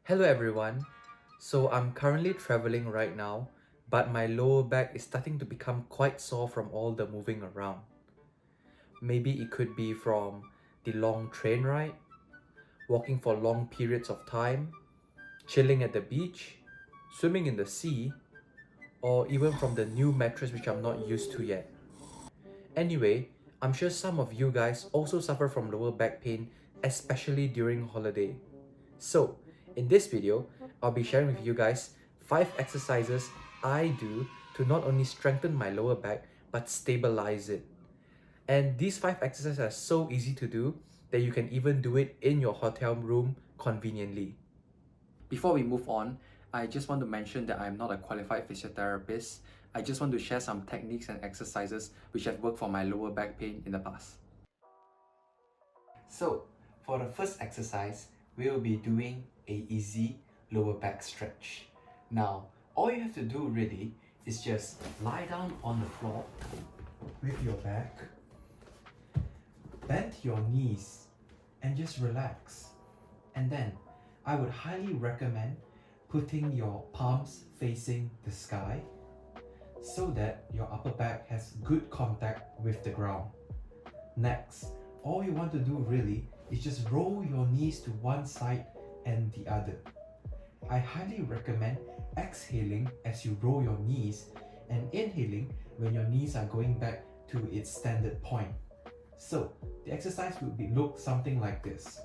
Hello everyone. So I'm currently traveling right now, but my lower back is starting to become quite sore from all the moving around. Maybe it could be from the long train ride, walking for long periods of time, chilling at the beach, swimming in the sea, or even from the new mattress which I'm not used to yet. Anyway, I'm sure some of you guys also suffer from lower back pain, especially during holiday. So, in this video, I'll be sharing with you guys 5 exercises I do to not only strengthen my lower back but stabilize it. And these 5 exercises are so easy to do that you can even do it in your hotel room conveniently. Before we move on, I just want to mention that I'm not a qualified physiotherapist. I just want to share some techniques and exercises which have worked for my lower back pain in the past. So, for the first exercise, we will be doing a easy lower back stretch. Now, all you have to do really is just lie down on the floor with your back, bend your knees, and just relax. And then, I would highly recommend putting your palms facing the sky so that your upper back has good contact with the ground. Next, all you want to do really is just roll your knees to one side and the other. I highly recommend exhaling as you roll your knees and inhaling when your knees are going back to its standard point. So, the exercise would look something like this.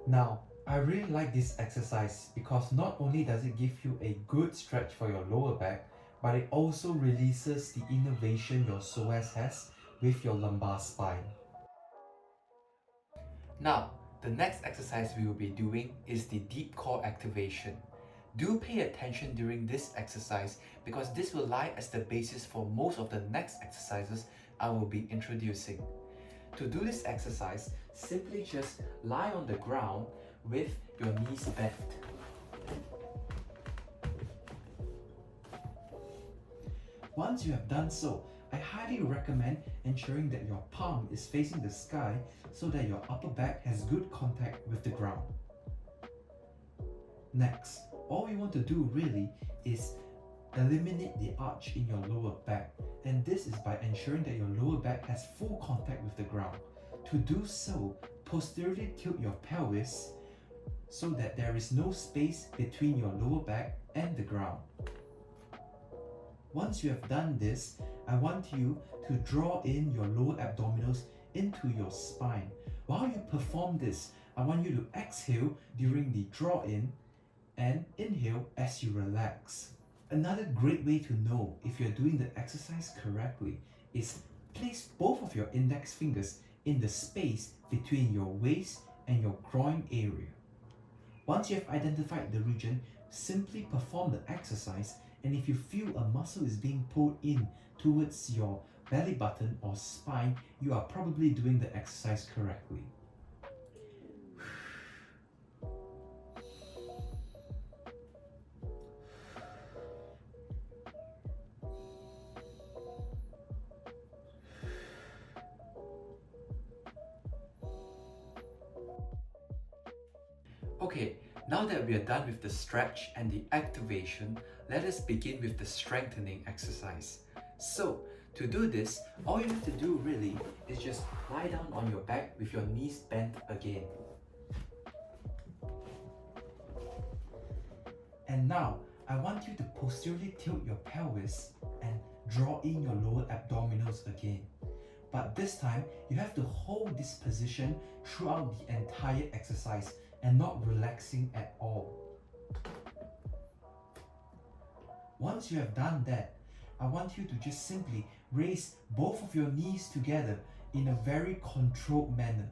Now, I really like this exercise because not only does it give you a good stretch for your lower back, but it also releases the innervation your psoas has with your lumbar spine. Now, the next exercise we will be doing is the deep core activation. Do pay attention during this exercise because this will lie as the basis for most of the next exercises I will be introducing. To do this exercise, simply just lie on the ground with your knees bent. Once you have done so, I highly recommend ensuring that your palm is facing the sky so that your upper back has good contact with the ground. Next, all you want to do really is eliminate the arch in your lower back, and this is by ensuring that your lower back has full contact with the ground. To do so, posteriorly tilt your pelvis so that there is no space between your lower back and the ground. Once you have done this, I want you to draw in your lower abdominals into your spine. While you perform this, I want you to exhale during the draw in and inhale as you relax. Another great way to know if you're doing the exercise correctly is place both of your index fingers in the space between your waist and your groin area. Once you have identified the region, simply perform the exercise, and if you feel a muscle is being pulled in towards your belly button or spine, you are probably doing the exercise correctly. Okay, now that we are done with the stretch and the activation, let us begin with the strengthening exercise. So, to do this, all you have to do really is just lie down on your back with your knees bent again. And now, I want you to posteriorly tilt your pelvis and draw in your lower abdominals again. But this time, you have to hold this position throughout the entire exercise and not relaxing at all. Once you have done that, I want you to just simply raise both of your knees together in a very controlled manner.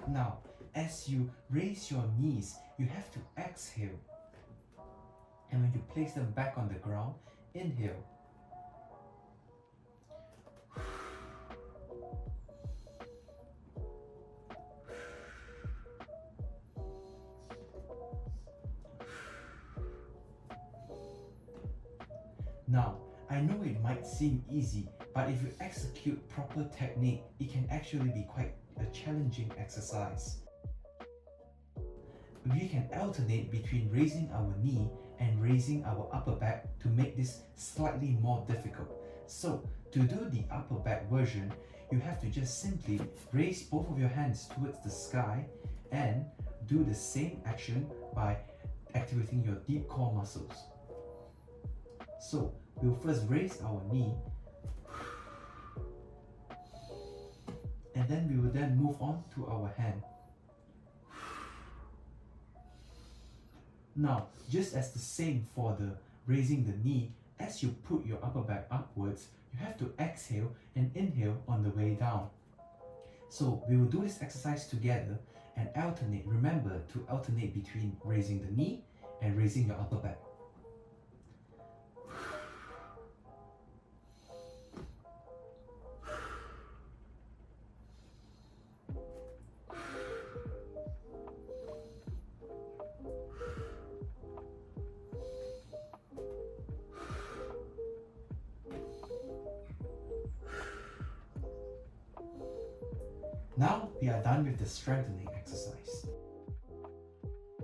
Now, as you raise your knees, you have to exhale. And when you place them back on the ground, inhale. Now, I know it might seem easy, but if you execute proper technique, it can actually be quite a challenging exercise. We can alternate between raising our knee and raising our upper back to make this slightly more difficult. So, to do the upper back version, you have to just simply raise both of your hands towards the sky and do the same action by activating your deep core muscles. So, we'll first raise our knee and then we will then move on to our hand. Now, just as the same for the raising the knee, as you put your upper back upwards, you have to exhale and inhale on the way down. So we will do this exercise together and alternate. Remember to alternate between raising the knee and raising your upper back. Now we are done with the strengthening exercise.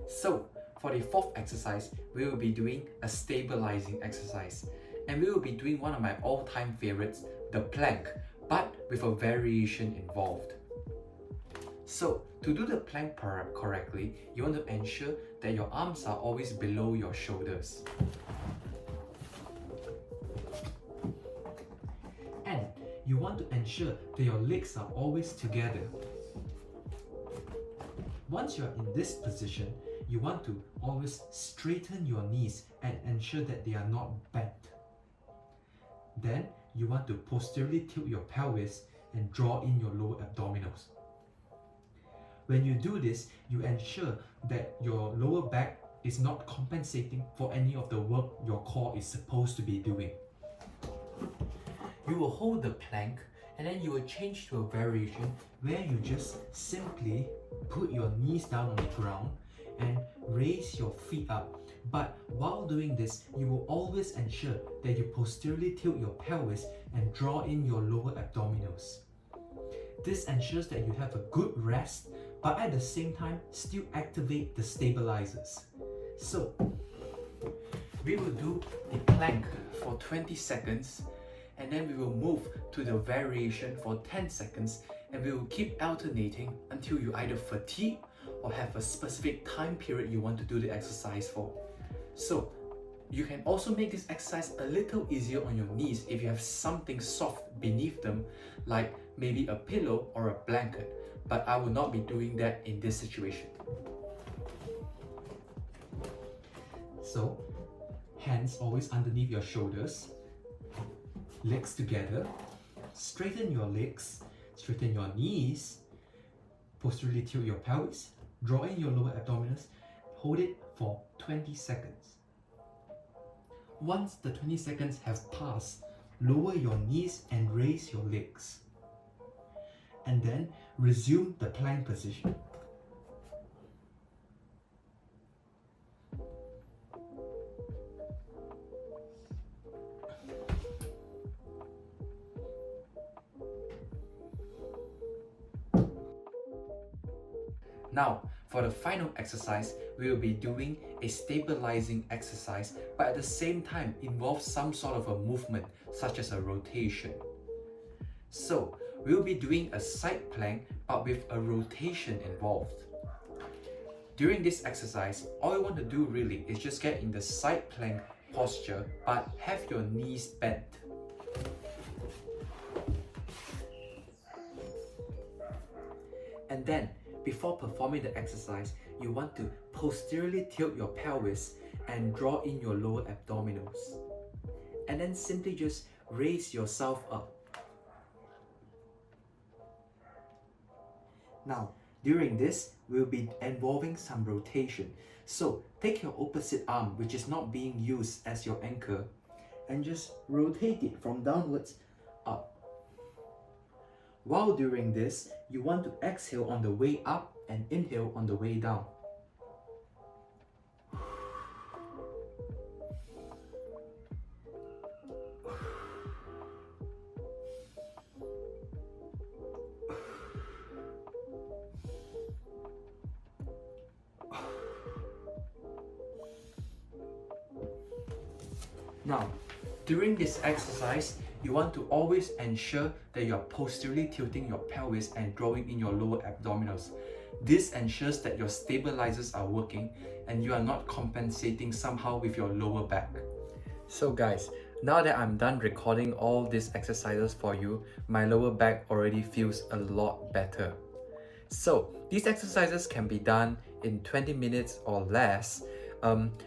So, for the fourth exercise, we will be doing a stabilizing exercise. And we will be doing one of my all-time favorites, the plank, but with a variation involved. So, to do the plank correctly, you want to ensure that your arms are always below your shoulders. And you want to ensure that your legs are always together. Once you are in this position, you want to always straighten your knees and ensure that they are not bent. Then you want to posteriorly tilt your pelvis and draw in your lower abdominals. When you do this, you ensure that your lower back is not compensating for any of the work your core is supposed to be doing. You will hold the plank and then you will change to a variation Where you just simply put your knees down on the ground and raise your feet up. But while doing this, you will always ensure that you posteriorly tilt your pelvis and draw in your lower abdominals. This ensures that you have a good rest, but at the same time still activate the stabilizers. So we will do the plank for 20 seconds and then we will move to the variation for 10 seconds and we will keep alternating until you either fatigue or have a specific time period you want to do the exercise for. So you can also make this exercise a little easier on your knees if you have something soft beneath them, like maybe a pillow or a blanket, but I will not be doing that in this situation. So, hands always underneath your shoulders, legs together, straighten your legs, straighten your knees, posteriorly tilt your pelvis, draw in your lower abdominals, hold it for 20 seconds. Once the 20 seconds have passed, lower your knees and raise your legs. And then resume the plank position. Now, for the final exercise, we will be doing a stabilizing exercise, but at the same time involves some sort of a movement, such as a rotation. So, we will be doing a side plank, but with a rotation involved. During this exercise, all you want to do really is just get in the side plank posture, but have your knees bent. And then, before performing the exercise, you want to posteriorly tilt your pelvis and draw in your lower abdominals. And then simply just raise yourself up. Now, during this, we'll be involving some rotation. So, take your opposite arm, which is not being used as your anchor, and just rotate it from downwards up. While during this, you want to exhale on the way up and inhale on the way down. Now, during this exercise, you want to always ensure that you're posteriorly tilting your pelvis and drawing in your lower abdominals. This ensures that your stabilizers are working and you are not compensating somehow with your lower back. So guys, now that I'm done recording all these exercises for you, my lower back already feels a lot better. So these exercises can be done in 20 minutes or less.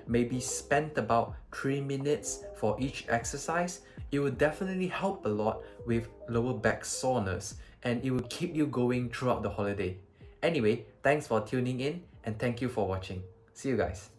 Maybe spend about 3 minutes for each exercise. It will definitely help a lot with lower back soreness, and it will keep you going throughout the holiday. Anyway, thanks for tuning in and thank you for watching. See you guys.